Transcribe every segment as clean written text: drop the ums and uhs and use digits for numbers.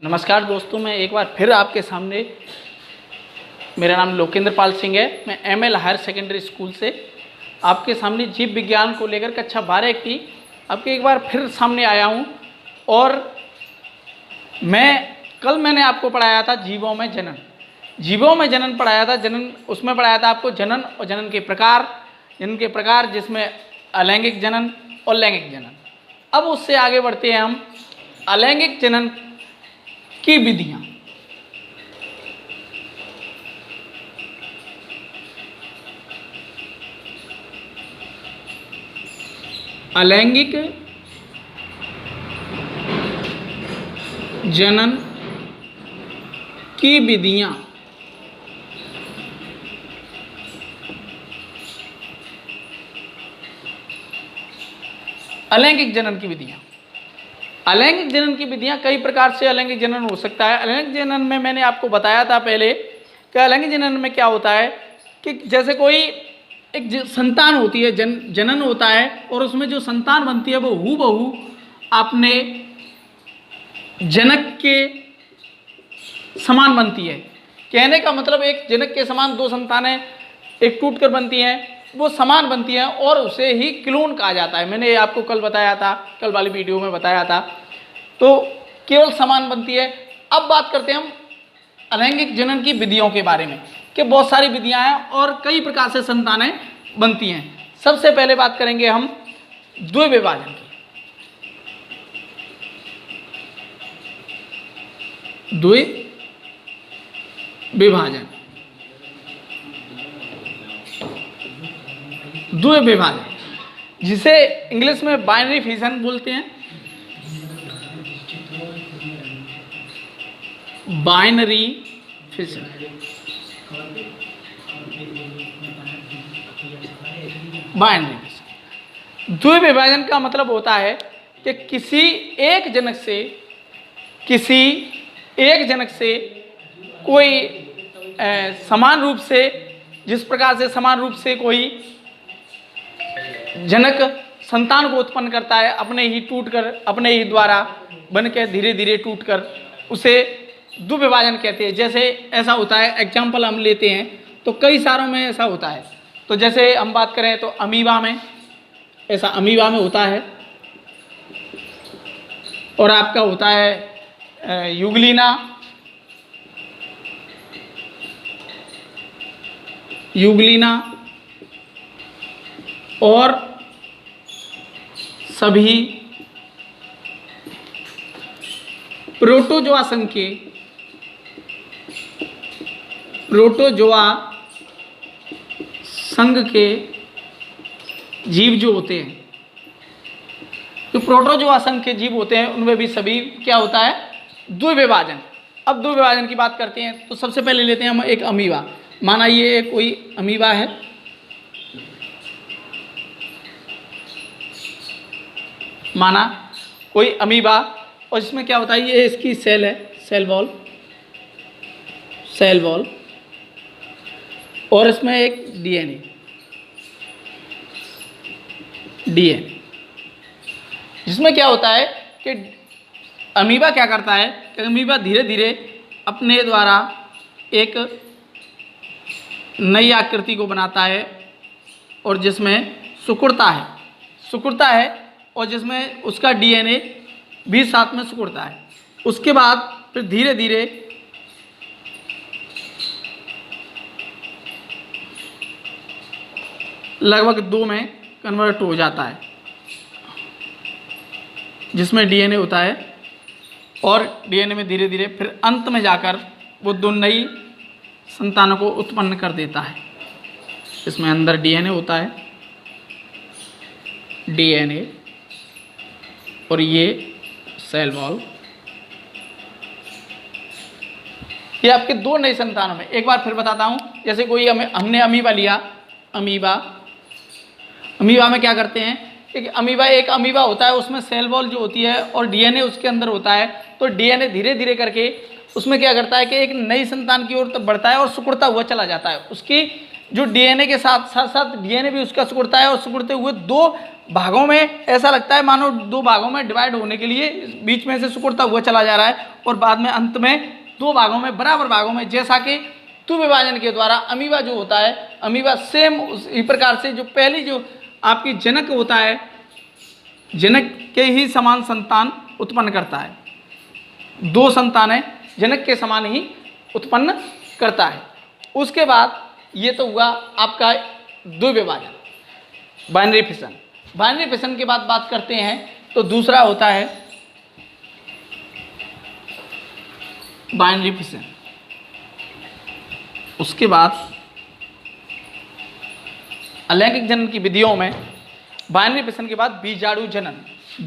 नमस्कार दोस्तों, मैं एक बार फिर आपके सामने। मेरा नाम लोकेंद्र पाल सिंह है। मैं एमएल हायर सेकेंडरी स्कूल से आपके सामने जीव विज्ञान को लेकर कक्षा 12 की आपके एक बार फिर सामने आया हूं। और कल मैंने आपको पढ़ाया था जीवों में जनन पढ़ाया था। उसमें पढ़ाया था आपको जनन और जनन के प्रकार जिसमें अलैंगिक जनन और लैंगिक जनन। अब उससे आगे बढ़ते हैं हम अलैंगिक जनन की विधियां। अलैंगिक जनन की विधियां। अलैंगिक जनन की विधियां कई प्रकार से अलैंगिक जनन हो सकता है। अलैंगिक जनन में मैंने आपको बताया था पहले कि अलैंगिक जनन में क्या होता है कि जैसे कोई एक संतान होती है, जनन होता है और उसमें जो संतान बनती है वो हूबहू अपने जनक के समान बनती है। कहने का मतलब एक जनक के समान दो संतानें एक टूट कर बनती हैं, वो समान बनती हैं और उसे ही क्लोन कहा जाता है। मैंने आपको कल बताया था, कल वाली वीडियो में बताया था। तो केवल समान बनती है। अब बात करते हैं हम अलैंगिक जनन की विधियों के बारे में कि बहुत सारी विधियां हैं और कई प्रकार से संतानें बनती हैं। सबसे पहले बात करेंगे हम द्विविभाजन की। द्विविभाजन जिसे इंग्लिश में बाइनरी फिशन बोलते हैं। बाइनरी फिशन द्विविभाजन का मतलब होता है कि किसी एक जनक से कोई समान रूप से, जिस प्रकार से समान रूप से कोई जनक संतान को उत्पन्न करता है अपने ही द्वारा बन के धीरे धीरे टूट कर, उसे द्विविभाजन कहते हैं। जैसे ऐसा होता है, एग्जाम्पल हम लेते हैं तो कई सारों में ऐसा होता है। तो जैसे हम बात करें तो अमीबा में होता है, और आपका होता है यूग्लिना और सभी प्रोटोजोआ संघ के जीव जो होते हैं, तो प्रोटोजोआ संघ के जीव होते हैं, उनमें भी सभी क्या होता है, द्विविभाजन। अब द्विविभाजन की बात करते हैं तो सबसे पहले लेते हैं हम एक अमीबा। माना ये कोई अमीबा है, और इसमें क्या होता है, ये इसकी सेल है, सेल वॉल, और इसमें एक डीएनए जिसमें क्या होता है कि अमीबा क्या करता है कि अमीबा धीरे धीरे अपने द्वारा एक नई आकृति को बनाता है और जिसमें सिकुड़ता है और जिसमें उसका डीएनए भी साथ में सिकुड़ता है। उसके बाद फिर धीरे धीरे लगभग 2 में कन्वर्ट हो जाता है, जिसमें डीएनए होता है, और डीएनए में धीरे धीरे फिर अंत में जाकर वो 2 नई संतानों को उत्पन्न कर देता है। इसमें अंदर डीएनए होता है, और ये सेल वॉल, ये आपके 2 नई संतानों में। एक बार फिर बताता हूँ, जैसे कोई हमने अमीबा लिया। अमीबा में क्या करते हैं कि एक अमीबा होता है, उसमें सेल वॉल जो होती है और डीएनए उसके अंदर होता है। तो डीएनए धीरे धीरे करके उसमें क्या करता है कि एक नई संतान की ओर बढ़ता है और सिकुड़ता हुआ चला जाता है। उसकी जो डीएनए के साथ साथ साथ डीएनए भी उसका सिकुड़ता है, और सिकुड़ते हुए दो भागों में, ऐसा लगता है मानो दो भागों में डिवाइड होने के लिए बीच में से सिकुड़ता हुआ चला जा रहा है, और बाद में अंत में दो भागों में, बराबर भागों में, जैसा कि तु विभाजन के द्वारा अमीबा जो होता है, अमीबा सेम उसी प्रकार से जो पहली जो आपकी जनक होता है, जनक के ही समान संतान उत्पन्न करता है। दो संतानें जनक के समान ही उत्पन्न करता है। उसके बाद ये तो हुआ आपका द्विविभाजन, बाइनरी फिशन। बाइनरी फिशन के बाद बात करते हैं तो दूसरा होता है बाइनरी फिशन। उसके बाद अलैंगिक जनन की विधियों में बाइनरी फिशन के बाद बीजाणु जनन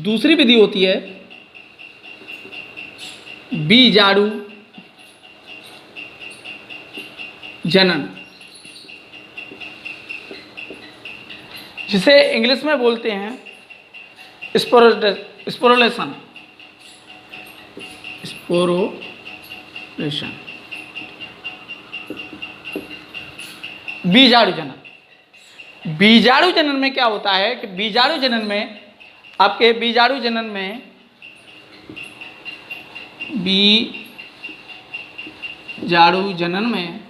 दूसरी विधि होती है, बीजाणु जनन, जिसे इंग्लिश में बोलते हैं स्पोरोलेशन। स्पोरोलेशन, बीजाणु जनन। बीजाणु जनन में क्या होता है कि बीजाणु जनन में आपके बीजाणु जनन में बीजाणु जनन में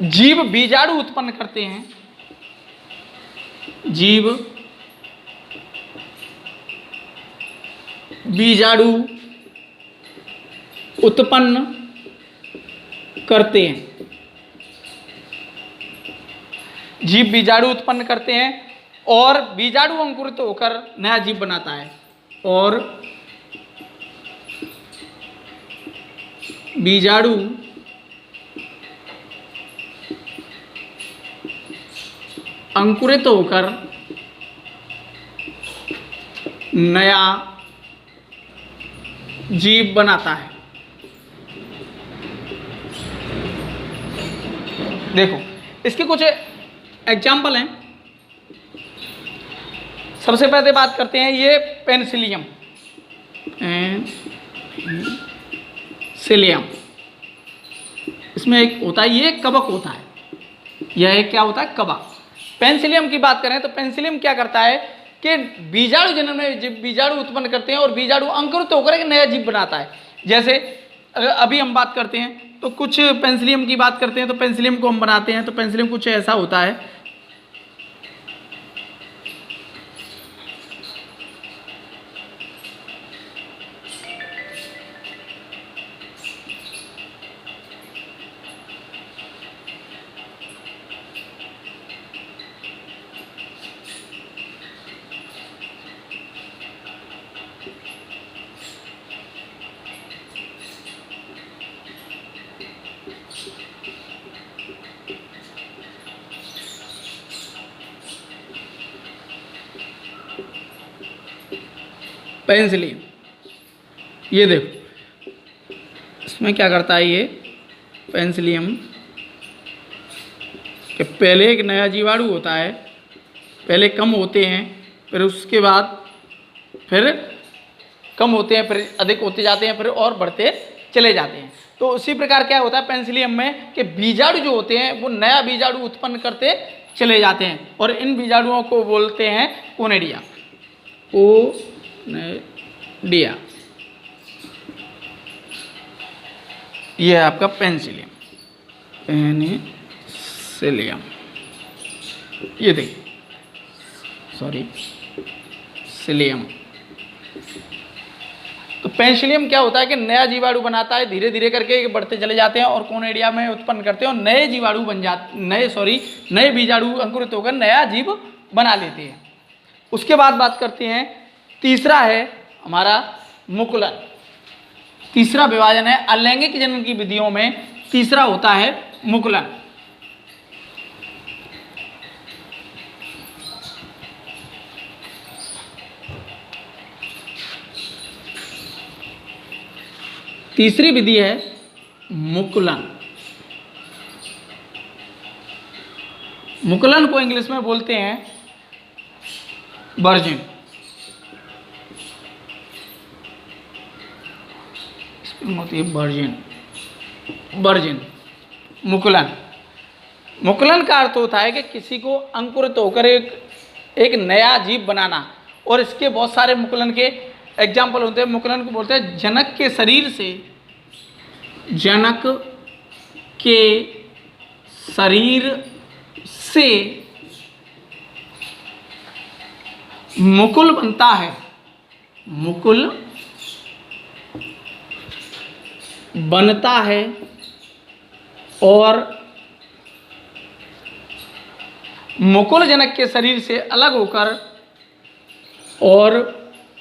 जीव बीजाणु उत्पन्न करते हैं, जीव बीजाणु उत्पन्न करते हैं, जीव बीजाणु उत्पन्न करते हैं और बीजाणु अंकुरित होकर नया जीव बनाता है, और बीजाणु अंकुरित होकर नया जीव बनाता है। देखो इसके कुछ एग्जाम्पल हैं। सबसे पहले बात करते हैं ये पेनिसिलियम। पेनिसिलियम, इसमें एक होता है, ये कवक होता है, यह एक क्या होता है, कवक। पेनिसिलियम की बात करें तो पेनिसिलियम क्या करता है कि बीजाणु जनन में बीजाणु उत्पन्न करते हैं और बीजाणु अंकुरित होकर एक नया जीव बनाता है। जैसे अभी हम बात करते हैं तो कुछ पेनिसिलियम की बात करते हैं, तो पेनिसिलियम को हम बनाते हैं तो पेनिसिलियम कुछ ऐसा होता है। पेनिसिलियम, ये देखो इसमें क्या करता है ये पेनिसिलियम कि पहले एक नया जीवाणु होता है, पहले कम होते हैं, फिर उसके बाद फिर कम होते हैं, फिर अधिक होते जाते हैं, फिर और बढ़ते चले जाते हैं। तो उसी प्रकार क्या होता है पेनिसिलियम में कि बीजाणु जो होते हैं वो नया बीजाणु उत्पन्न करते चले जाते हैं, और इन बीजाणुओं को बोलते हैं कोनेडिया। कोनेडिया, ये है आपका पेनिसिलियम। पेनिसिलियम, ये देखिए, सॉरी सिलियम। तो पेनिसिलियम क्या होता है कि नया जीवाणु बनाता है, धीरे धीरे करके बढ़ते चले जाते हैं और कोनेडिया में उत्पन्न करते हैं और नए जीवाणु बन जाते, नए बीजाणु अंकुरित होकर नया जीव बना लेते हैं। उसके बाद बात करते हैं, तीसरा है हमारा मुकुलन। तीसरा विभाजन है अलैंगिक जनन की विधियों में, तीसरा होता है मुकुलन। तीसरी विधि है मुकुलन। मुकुलन को इंग्लिश में बोलते हैं बर्जिंग। होती है वर्जिन। वर्जिन मुकुलन। मुकुलन का अर्थ होता है कि किसी को अंकुरित होकर एक नया जीव बनाना, और इसके बहुत सारे मुकुलन के एग्जाम्पल होते हैं। मुकुलन को बोलते हैं जनक के शरीर से, जनक के शरीर से मुकुल बनता है, मुकुल बनता है, और मुकुल जनक के शरीर से अलग होकर, और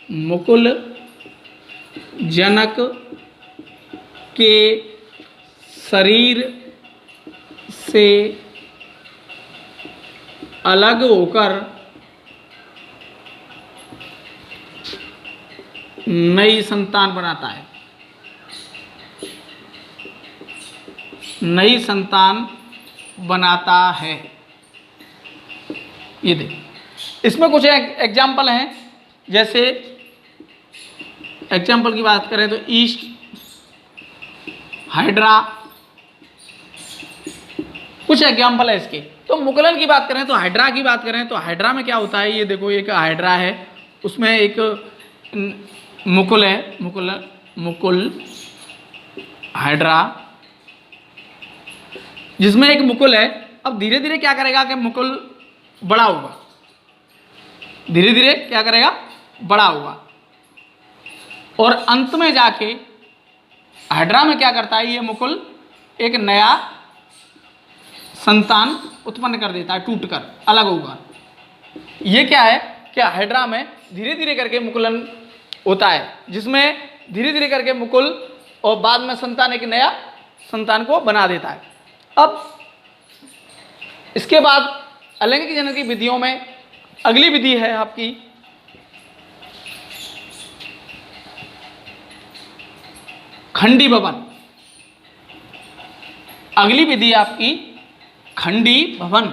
मुकुल जनक के शरीर से अलग होकर नई संतान बनाता है, नई संतान बनाता है। ये देख, इसमें कुछ एग्जाम्पल हैं। जैसे एग्जाम्पल की बात करें तो ईस्ट, हाइड्रा, कुछ एग्जाम्पल है इसके। तो मुकुलन की बात करें तो हाइड्रा की बात करें तो हाइड्रा में क्या होता है, ये देखो एक हाइड्रा है, उसमें एक मुकुल है, मुकुल हाइड्रा, जिसमें एक मुकुल है। अब धीरे धीरे क्या करेगा कि मुकुल बड़ा होगा, धीरे धीरे क्या करेगा, बड़ा होगा, और अंत में जाके हाइड्रा में क्या करता है, ये मुकुल एक नया संतान उत्पन्न कर देता है, टूटकर अलग होगा। ये क्या है कि हाइड्रा में धीरे धीरे करके मुकुलन होता है, जिसमें धीरे धीरे करके मुकुल और बाद में संतान एक नया संतान को बना देता है। अब इसके बाद अलैंगिक जनन की विधियों में अगली विधि है आपकी खंडी भवन। अगली विधि आपकी खंडी भवन।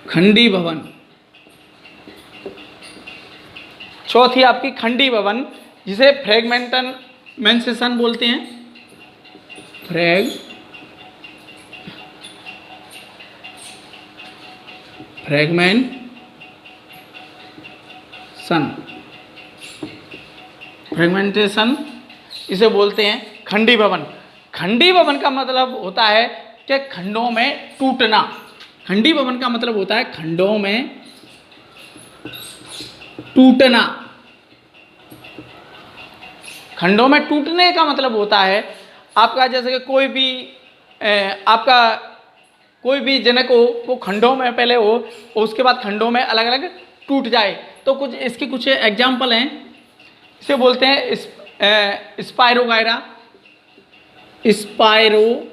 खंडी भवन। चौथी आपकी खंडी भवन, जिसे फ्रेगमेंटेशन बोलते हैं। फ्रेगमेंटेशन इसे बोलते हैं खंडी भवन। खंडी भवन का मतलब होता है कि खंडों में टूटना। खंडी भवन का मतलब होता है खंडों में टूटना। खंडों में टूटने का मतलब होता है आपका, जैसे कि कोई भी आपका कोई भी जनक हो वो खंडों में पहले हो और उसके बाद खंडों में अलग अलग टूट जाए। तो कुछ इसके कुछ एग्जाम्पल हैं। इसे बोलते हैं स्पायरोगायरा, स्पायरोगायरा,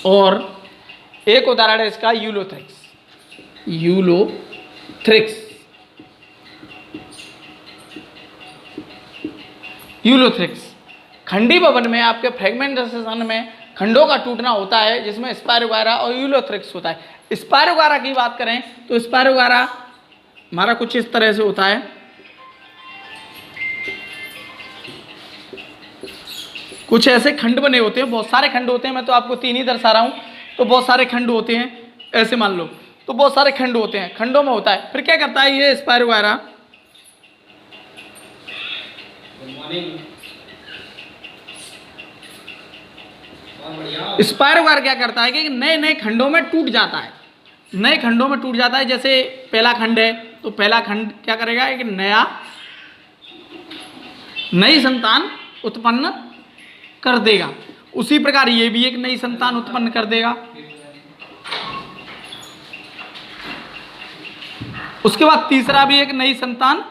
और एक उदाहरण है इसका यूलोथ्रिक्स। खंडी भवन में आपके फ्रेगमेंटेशन में खंडों का टूटना होता है, जिसमें स्पायरोगायरा और यूलोथ्रिक्स होता है। स्पायरोगायरा की बात करें तो स्पायरोगायरा हमारा कुछ इस तरह से होता है। कुछ ऐसे खंड बने होते हैं, बहुत सारे खंड होते हैं, मैं तो आपको 3 ही दर्शा रहा हूं। तो बहुत सारे खंड होते हैं, ऐसे मान लो, तो बहुत सारे खंड होते हैं, खंडों में होता है। फिर क्या करता है ये स्पायरोगायरा, स्पायरोगायरा क्या करता है कि नए नए खंडों में टूट जाता है। नए खंडों में टूट जाता है। जैसे पहला खंड है तो पहला खंड क्या करेगा, एक नई संतान उत्पन्न कर देगा। उसी प्रकार ये भी एक नई संतान उत्पन्न कर देगा। उसके बाद तीसरा भी एक नई संतान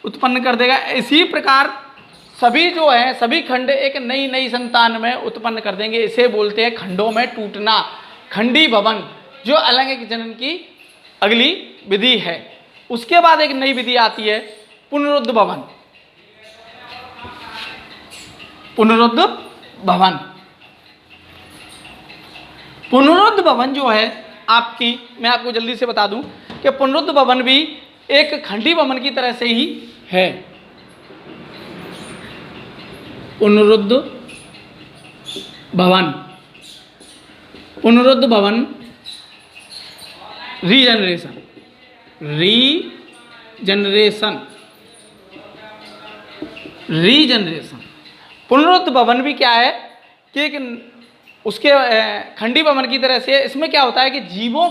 उत्पन्न कर देगा। इसी प्रकार सभी जो है सभी खंड एक नई नई संतान में उत्पन्न कर देंगे। इसे बोलते हैं खंडों में टूटना, खंडी भवन, जो अलैंगिक जनन की अगली विधि है। उसके बाद एक नई विधि आती है पुनरुद्ध भवन। पुनरुद्ध भवन, पुनरुद्ध भवन जो है आपकी, मैं आपको जल्दी से बता दूं कि पुनरुद्ध भवन भी एक खंडी भवन की तरह से ही है। पुनरुद्ध भवन, पुनरुद्ध भवन रीजनरेशन, रीजनरेशन, रीजनरेशन। पुनरुद्ध भवन भी क्या है कि एक उसके खंडी भवन की तरह से, इसमें क्या होता है कि जीवों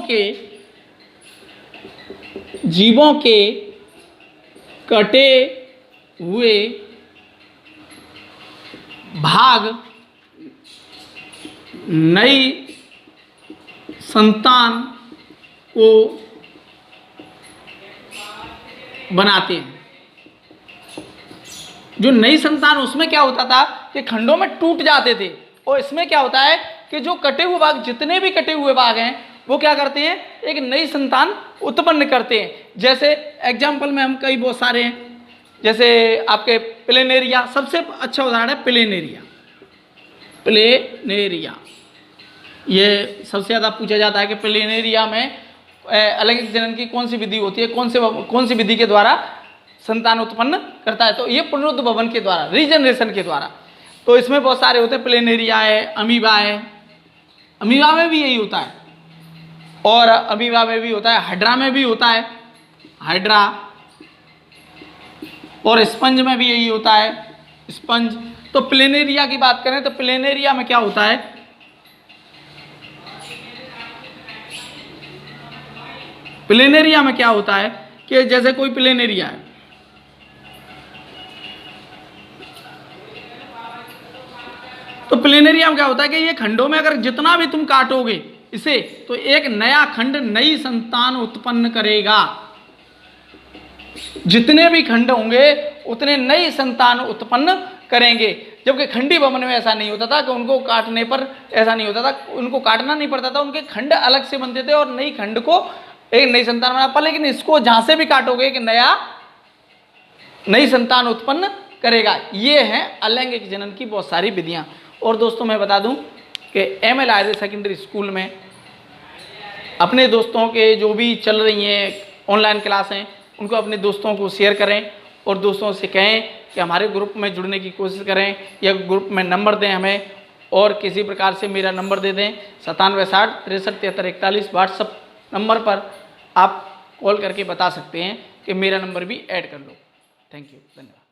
के कटे हुए भाग नई संतान को बनाते हैं। जो नई संतान, उसमें क्या होता था कि खंडों में टूट जाते थे, और इसमें क्या होता है कि जो कटे हुए भाग, जितने भी कटे हुए भाग हैं, वो क्या करते हैं, एक नई संतान उत्पन्न करते हैं। जैसे एग्जाम्पल में हम कई बहुत सारे हैं, जैसे आपके प्लेनेरिया, सबसे अच्छा उदाहरण है प्लेनेरिया। प्लेनेरिया ये सबसे ज़्यादा पूछा जाता है कि प्लेनेरिया में अलैंगिक जनन की कौन सी विधि होती है, कौन सी विधि के द्वारा संतान उत्पन्न करता है। तो ये पुनरुद्ध भवन के द्वारा, रीजनरेशन के द्वारा। तो इसमें बहुत सारे होते हैं, प्लेनेरिया है, अमीबा है, अमीबा में भी यही होता है, और अमीबा में भी होता है, हाइड्रा में भी होता है, हाइड्रा, और स्पंज में भी यही होता है, स्पंज। तो प्लेनेरिया की बात करें तो प्लेनेरिया में क्या होता है, प्लेनेरिया में क्या होता है कि जैसे कोई प्लेनेरिया है, तो प्लेनेरिया में क्या होता है कि ये खंडों में अगर जितना भी तुम काटोगे इसे, तो एक नया खंड नई संतान उत्पन्न करेगा। जितने भी खंड होंगे उतने नई संतान उत्पन्न करेंगे। जबकि खंडी भवन में ऐसा नहीं होता था कि उनको काटने पर ऐसा नहीं होता था, उनको काटना नहीं पड़ता था, उनके खंड अलग से बनते थे और नई खंड को एक नई संतान बना पा। लेकिन इसको जहां से भी काटोगे एक नई संतान उत्पन्न करेगा। ये है अलैंगिक जनन की बहुत सारी विधियां। और दोस्तों मैं बता दूं कि एमएल हायर सेकेंडरी स्कूल में अपने दोस्तों के जो भी चल रही हैं ऑनलाइन क्लासें, उनको अपने दोस्तों को शेयर करें और दोस्तों से कहें कि हमारे ग्रुप में जुड़ने की कोशिश करें, या ग्रुप में नंबर दें हमें, और किसी प्रकार से मेरा नंबर दे दें 9760 63 73 41। व्हाट्सअप नंबर पर आप कॉल करके बता सकते हैं कि मेरा नंबर भी ऐड कर लो। थैंक यू, धन्यवाद।